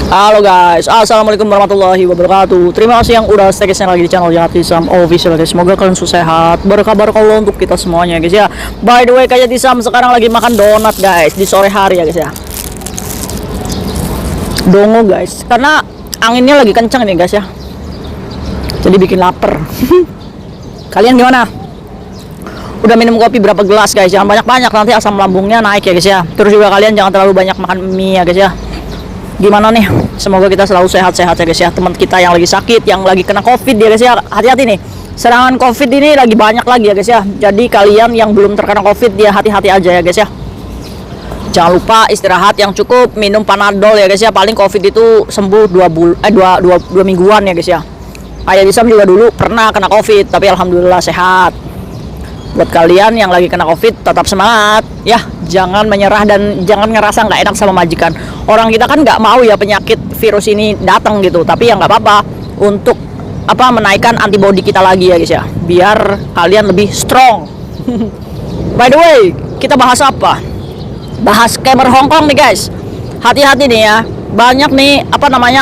Halo guys, assalamualaikum warahmatullahi wabarakatuh. Terima kasih yang udah stay lagi di channel Yatisam Official guys. Semoga kalian sehat, berkabar kalau untuk kita semuanya guys ya. By the way, kayak Yatisam sekarang lagi makan donat guys di sore hari ya guys ya. Dongo guys, karena anginnya lagi kencang nih guys ya. Jadi bikin lapar. Kalian gimana? Udah minum kopi berapa gelas guys? Jangan banyak-banyak, nanti asam lambungnya naik ya guys ya. Terus juga kalian jangan terlalu banyak makan mie ya guys ya. Gimana nih, semoga kita selalu sehat-sehat ya guys ya. Teman kita yang lagi sakit, yang lagi kena covid ya guys ya, hati-hati nih, serangan covid ini lagi banyak lagi ya guys ya. Jadi kalian yang belum terkena covid ya hati-hati aja ya guys ya. Jangan lupa istirahat yang cukup, minum panadol ya guys ya. Paling covid itu sembuh 2 mingguan ya guys ya. Kayak Disam juga dulu pernah kena covid, tapi alhamdulillah sehat. Buat kalian yang lagi kena covid, tetap semangat ya, jangan menyerah dan jangan ngerasa nggak enak sama majikan. Orang kita kan nggak mau ya penyakit virus ini datang gitu, tapi ya nggak apa-apa untuk menaikkan antibodi kita lagi ya guys ya, biar kalian lebih strong. By the way, kita bahas apa? Bahas scammer Hongkong nih guys. Hati-hati nih ya, banyak nih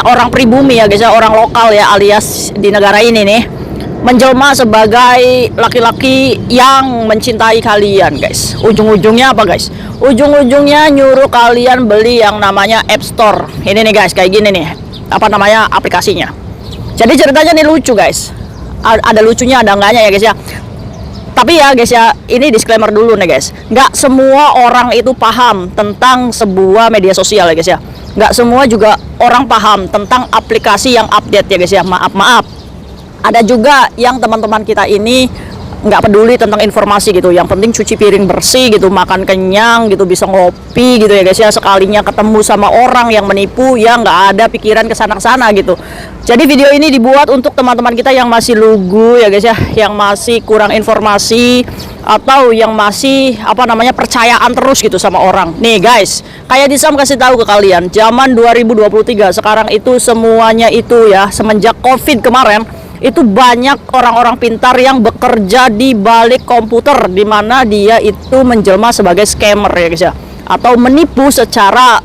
orang pribumi ya guys ya, orang lokal ya alias di negara ini nih menjelma sebagai laki-laki yang mencintai kalian guys. Ujung-ujungnya apa guys? Ujung-ujungnya nyuruh kalian beli yang namanya App Store. Ini nih guys, kayak gini nih aplikasinya. Jadi ceritanya nih lucu guys. Ada lucunya, ada enggaknya ya guys ya. Tapi ya guys ya, ini disclaimer dulu nih guys. Nggak semua orang itu paham tentang sebuah media sosial ya guys ya. Nggak semua juga orang paham tentang aplikasi yang update ya guys ya. Maaf. Ada juga yang teman-teman kita ini nggak peduli tentang informasi gitu, yang penting cuci piring bersih gitu, makan kenyang gitu, bisa ngopi gitu ya guys ya. Sekalinya ketemu sama orang yang menipu ya nggak ada pikiran kesana-kesana gitu. Jadi video ini dibuat untuk teman-teman kita yang masih lugu ya guys ya, yang masih kurang informasi atau yang masih percayaan terus gitu sama orang. Nih guys, kayak Disam kasih tahu ke kalian, zaman 2023 sekarang itu semuanya itu ya, semenjak Covid kemarin itu banyak orang-orang pintar yang bekerja di balik komputer, di mana dia itu menjelma sebagai scammer ya guys ya, atau menipu secara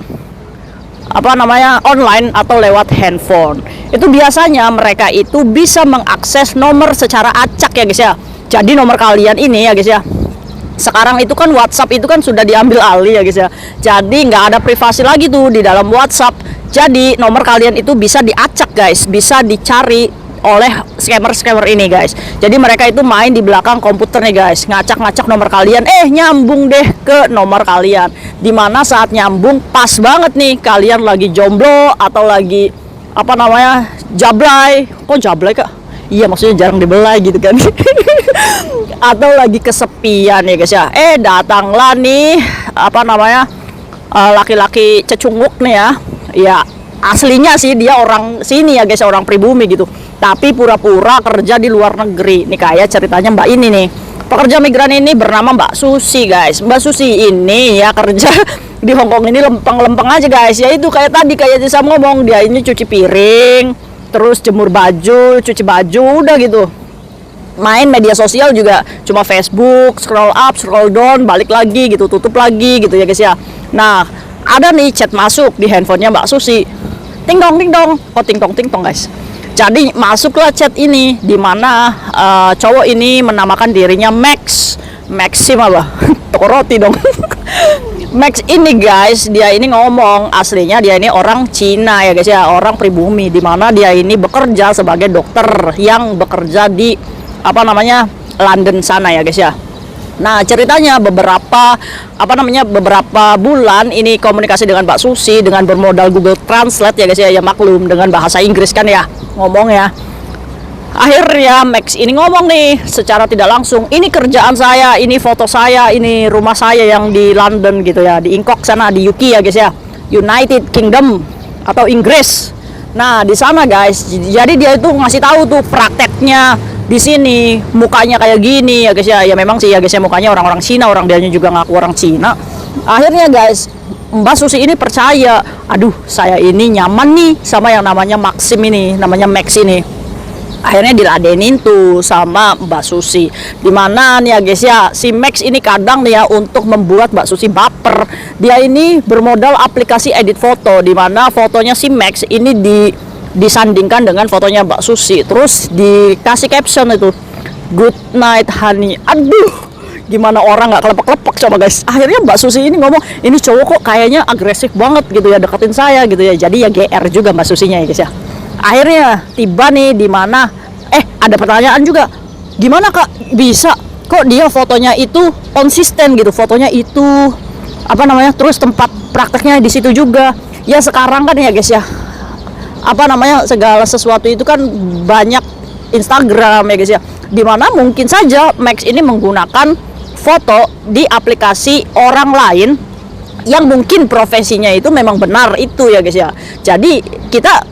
online atau lewat handphone. Itu biasanya mereka itu bisa mengakses nomor secara acak ya guys ya. Jadi nomor kalian ini ya guys ya, sekarang itu kan WhatsApp itu kan sudah diambil alih ya guys ya. Jadi nggak ada privasi lagi tuh di dalam WhatsApp. Jadi nomor kalian itu bisa diacak guys, bisa dicari oleh scammer ini guys. Jadi mereka itu main di belakang komputer nih guys, ngacak-ngacak nomor kalian, nyambung deh ke nomor kalian. Dimana saat nyambung pas banget nih kalian lagi jomblo atau lagi jablay. Kok jablay kak? Iya maksudnya jarang dibelai gitu kan. Atau lagi kesepian ya guys ya. Datanglah nih laki-laki cecunguk nih ya. Ya aslinya sih dia orang sini ya guys, orang pribumi gitu, tapi pura-pura kerja di luar negeri. Nih kayak ceritanya mbak ini nih, pekerja migran ini bernama Mbak Susi guys. Mbak Susi ini ya kerja di Hongkong ini lempeng-lempeng aja guys. Ya itu kayak tadi, kayak Disam ngomong, dia ini cuci piring, terus jemur baju, cuci baju, udah gitu. Main media sosial juga cuma Facebook, scroll up, scroll down, balik lagi gitu, tutup lagi gitu ya guys ya. Nah ada nih chat masuk di handphonenya Mbak Susi. Ting dong, ting tong guys. Jadi masuklah chat ini, dimana cowok ini menamakan dirinya Maxim apa? Toko roti dong. Max ini guys, dia ini ngomong aslinya dia ini orang Cina ya guys ya, orang pribumi, dimana dia ini bekerja sebagai dokter yang bekerja di London sana ya guys ya. Nah ceritanya beberapa bulan ini komunikasi dengan Mbak Susi dengan bermodal Google Translate ya guys ya, maklum dengan bahasa Inggris kan ya ngomong ya. Akhirnya Max ini ngomong nih secara tidak langsung, ini kerjaan saya, ini foto saya, ini rumah saya yang di London gitu ya, di Ingkok sana, di UK ya guys ya, United Kingdom atau Inggris. Nah di sana guys, jadi dia itu ngasih tahu tuh prakteknya di sini, mukanya kayak gini ya guys ya. Ya memang sih ya guys ya, mukanya orang-orang Cina, orang dianya juga ngaku orang Cina. Akhirnya guys Mbak Susi ini percaya, aduh saya ini nyaman nih sama yang namanya Maxim ini, namanya Max ini. Akhirnya diladenin tuh sama Mbak Susi. Dimana nih ya guys ya, si Max ini kadang nih ya untuk membuat Mbak Susi baper. Dia ini bermodal aplikasi edit foto, dimana fotonya si Max ini disandingkan dengan fotonya Mbak Susi. Terus dikasih caption itu, "Good night honey." Aduh, gimana orang nggak kelepek-kelepek coba guys. Akhirnya Mbak Susi ini ngomong, ini cowok kok kayaknya agresif banget gitu ya, deketin saya gitu ya. Jadi ya GR juga Mbak Susinya ya guys ya. Akhirnya tiba nih di mana ada pertanyaan juga, gimana kak bisa kok dia fotonya itu konsisten gitu, fotonya itu apa namanya, terus tempat prakteknya di situ juga. Ya sekarang kan ya guys ya, apa namanya, segala sesuatu itu kan banyak Instagram ya guys ya, dimana mungkin saja Max ini menggunakan foto di aplikasi orang lain yang mungkin profesinya itu memang benar itu ya guys ya. Jadi kita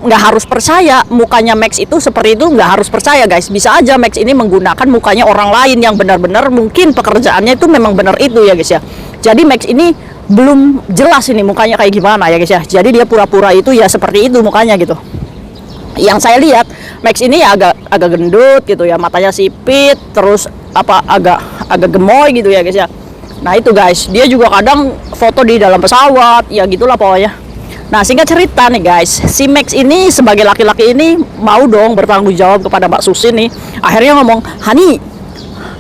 nggak harus percaya mukanya Max itu seperti itu, nggak harus percaya guys. Bisa aja Max ini menggunakan mukanya orang lain yang benar-benar mungkin pekerjaannya itu memang benar itu ya guys ya. Jadi Max ini belum jelas ini mukanya kayak gimana ya guys ya. Jadi dia pura-pura itu ya seperti itu mukanya gitu. Yang saya lihat Max ini ya agak gendut gitu ya, matanya sipit, terus apa agak gemoy gitu ya guys ya. Nah itu guys, dia juga kadang foto di dalam pesawat ya gitulah pokoknya. Nah singkat cerita nih guys, si Max ini sebagai laki-laki ini mau dong bertanggung jawab kepada Mbak Susi nih. Akhirnya ngomong, "Honey,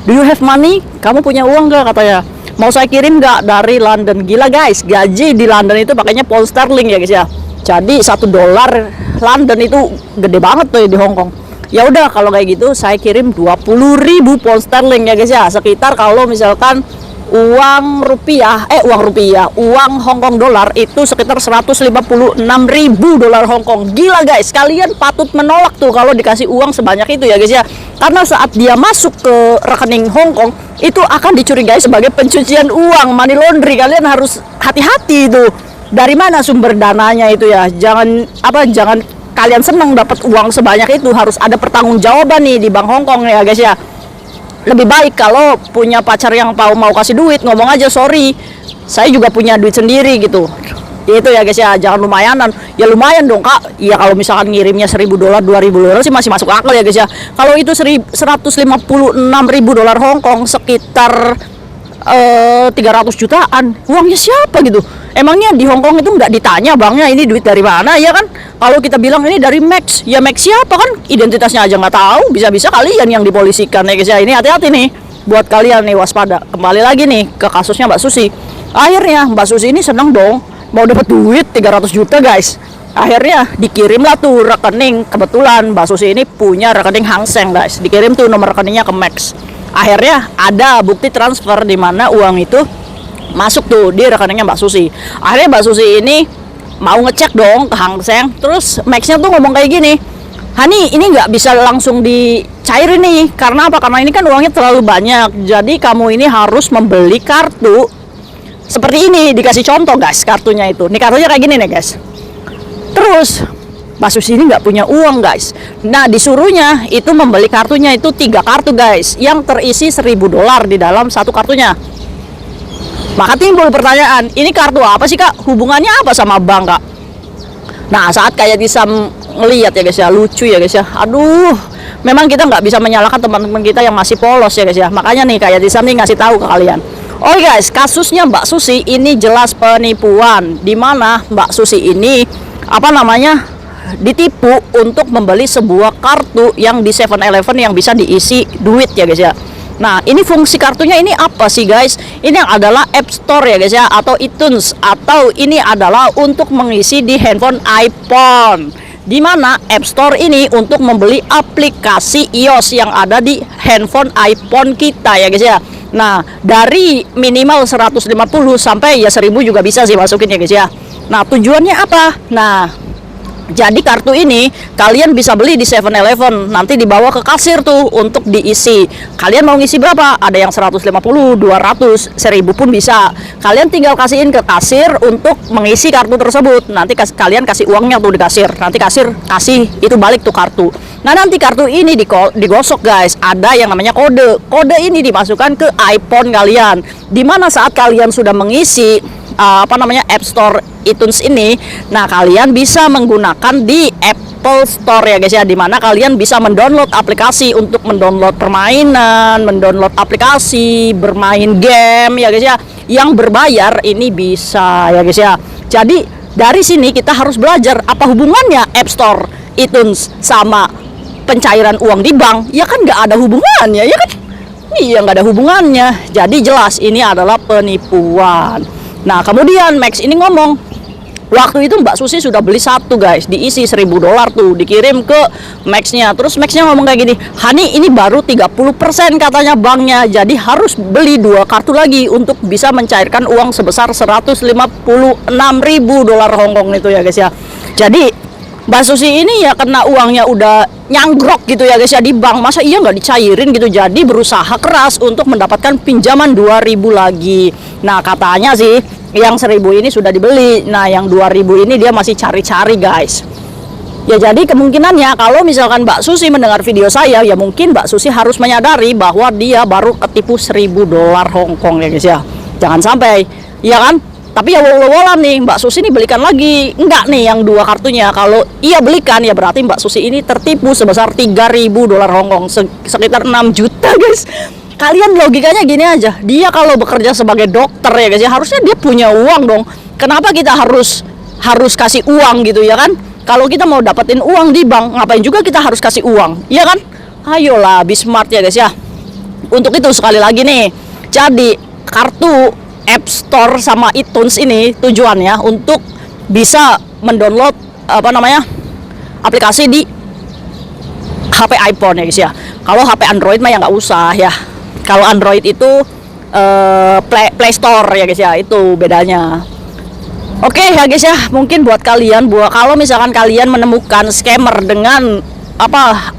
do you have money? Kamu punya uang gak?" katanya. "Mau saya kirim gak dari London?" Gila guys, gaji di London itu pakainya pound sterling ya guys ya. Jadi $1 London itu gede banget tuh di Hong Kong. Ya udah kalau kayak gitu saya kirim 20.000 pound sterling ya guys ya. Sekitar kalau misalkan uang Hong Kong dolar itu sekitar 156.000 dolar Hong Kong. Gila guys, kalian patut menolak tuh kalau dikasih uang sebanyak itu ya guys ya. Karena saat dia masuk ke rekening Hong Kong itu akan dicurigai sebagai pencucian uang, money laundry. Kalian harus hati-hati itu. Dari mana sumber dananya itu ya? Jangan kalian senang dapat uang sebanyak itu, harus ada pertanggungjawaban nih di Bank Hong Kong ya guys ya. Lebih baik kalau punya pacar yang mau kasih duit, ngomong aja, "Sorry, saya juga punya duit sendiri," gitu. Itu ya guys ya, jangan lumayanan. Ya lumayan dong kak. Ya kalau misalkan ngirimnya $1.000 $2.000 sih masih masuk akal ya guys ya. Kalau itu 156.000 dolar Hong Kong sekitar 300 jutaan, uangnya siapa gitu? Emangnya di Hong Kong itu nggak ditanya banknya ini duit dari mana ya kan? Kalau kita bilang ini dari Max, ya Max siapa kan? Identitasnya aja nggak tahu, bisa-bisa kalian yang dipolisikan ya guys ya. Ini hati-hati nih, buat kalian nih, waspada. Kembali lagi nih ke kasusnya Mbak Susi. Akhirnya Mbak Susi ini seneng dong, mau dapat duit 300 juta guys. Akhirnya dikirimlah tuh rekening, kebetulan Mbak Susi ini punya rekening Hang Seng guys. Dikirim tuh nomor rekeningnya ke Max. Akhirnya ada bukti transfer di mana uang itu masuk tuh di rekeningnya Mbak Susi. Akhirnya Mbak Susi ini mau ngecek dong ke Hang Seng. Terus Max-nya tuh ngomong kayak gini, "Hani, ini nggak bisa langsung dicairin nih. Karena apa? Karena ini kan uangnya terlalu banyak. Jadi kamu ini harus membeli kartu seperti ini." Dikasih contoh guys kartunya itu. Nih kartunya kayak gini nih guys. Terus Mbak Susi ini nggak punya uang guys. Nah disuruhnya itu membeli kartunya itu 3 kartu guys, yang terisi $1.000 di dalam satu kartunya. Maka timbul pertanyaan, ini kartu apa sih kak? Hubungannya apa sama bank kak? Nah saat kayak bisa ngeliat ya guys ya, lucu ya guys ya. Aduh, memang kita nggak bisa menyalahkan teman-teman kita yang masih polos ya guys ya. Makanya nih kayak di nih ngasih tahu ke kalian. Oh guys, kasusnya Mbak Susi ini jelas penipuan, dimana Mbak Susi ini apa namanya, ditipu untuk membeli sebuah kartu yang di 7-Eleven yang bisa diisi duit ya guys ya. Nah ini fungsi kartunya ini apa sih guys? Ini adalah App Store ya guys ya, atau iTunes, atau ini adalah untuk mengisi di handphone iPhone, dimana App Store ini untuk membeli aplikasi iOS yang ada di handphone iPhone kita ya guys ya. Nah dari minimal 150 sampai ya 1.000 juga bisa sih masukin ya guys ya. Nah tujuannya apa? Nah jadi kartu ini kalian bisa beli di 7-Eleven, nanti dibawa ke kasir tuh untuk diisi. Kalian mau ngisi berapa? Ada yang 150, 200, 1.000 pun bisa. Kalian tinggal kasihin ke kasir untuk mengisi kartu tersebut. Nanti kalian kasih uangnya tuh di kasir. Nanti kasir kasih itu balik tuh kartu. Nah nanti kartu ini digosok guys. Ada yang namanya kode. Kode ini dimasukkan ke iPhone kalian. Dimana saat kalian sudah mengisi App Store iTunes ini, nah kalian bisa menggunakan di App Apple Store ya guys ya, dimana kalian bisa mendownload aplikasi untuk mendownload permainan, mendownload aplikasi, bermain game ya guys ya. Yang berbayar ini bisa ya guys ya. Jadi dari sini kita harus belajar apa hubungannya App Store, iTunes sama pencairan uang di bank. Ya kan nggak ada hubungannya ya kan. Iya, nggak ada hubungannya. Jadi jelas ini adalah penipuan. Nah kemudian Max ini ngomong, waktu itu Mbak Susi sudah beli satu guys, diisi $1.000 tuh, dikirim ke Maxnya. Terus Maxnya ngomong kayak gini, Hani ini baru 30% katanya banknya, jadi harus beli 2 kartu lagi untuk bisa mencairkan uang sebesar $156.000 Hongkong itu ya guys ya. Jadi Mbak Susi ini ya kena uangnya udah nyanggrok gitu ya guys ya di bank, masa iya nggak dicairin gitu. Jadi berusaha keras untuk mendapatkan pinjaman 2.000 lagi. Nah katanya sih yang 1.000 ini sudah dibeli, nah yang 2.000 ini dia masih cari-cari guys. Ya jadi kemungkinannya kalau misalkan Mbak Susi mendengar video saya, ya mungkin Mbak Susi harus menyadari bahwa dia baru ketipu $1.000 Hongkong ya guys ya. Jangan sampai, ya kan? Tapi ya wol-wolan nih, Mbak Susi ini belikan lagi enggak nih yang 2 kartunya. Kalau iya belikan ya berarti Mbak Susi ini tertipu sebesar $3.000 Hongkong, sekitar 6 juta guys. Kalian logikanya gini aja, dia kalau bekerja sebagai dokter ya guys ya, harusnya dia punya uang dong. Kenapa kita harus kasih uang gitu ya kan? Kalau kita mau dapetin uang di bank, ngapain juga kita harus kasih uang, iya kan? Ayolah, be smart ya guys ya. Untuk itu sekali lagi nih, jadi kartu App Store sama iTunes ini tujuannya untuk bisa mendownload aplikasi di HP iPhone ya guys ya. Kalau HP Android mah ya nggak usah ya. Kalau Android itu Play Store ya guys ya, itu bedanya. Oke ya guys ya, mungkin buat kalian, kalau misalkan kalian menemukan scammer dengan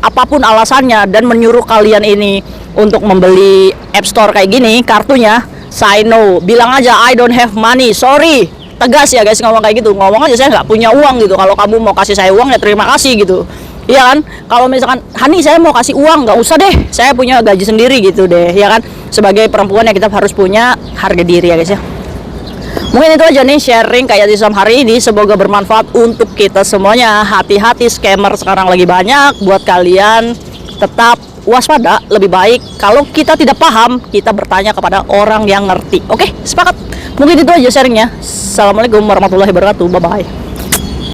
apapun alasannya dan menyuruh kalian ini untuk membeli App Store kayak gini kartunya, say no, bilang aja I don't have money, sorry. Tegas ya guys, ngomong kayak gitu, ngomong aja saya nggak punya uang gitu. Kalau kamu mau kasih saya uang ya terima kasih gitu, iya kan? Kalau misalkan Hani saya mau kasih uang, nggak usah deh, saya punya gaji sendiri gitu deh, ya kan? Sebagai perempuan ya kita harus punya harga diri ya guys ya. Mungkin itu aja nih sharing kayak di hari ini, semoga bermanfaat untuk kita semuanya. Hati-hati, scammer sekarang lagi banyak. Buat kalian tetap waspada, lebih baik kalau kita tidak paham kita bertanya kepada orang yang ngerti. Oke, sepakat. Mungkin itu aja sharingnya. Assalamualaikum warahmatullahi wabarakatuh. Bye bye.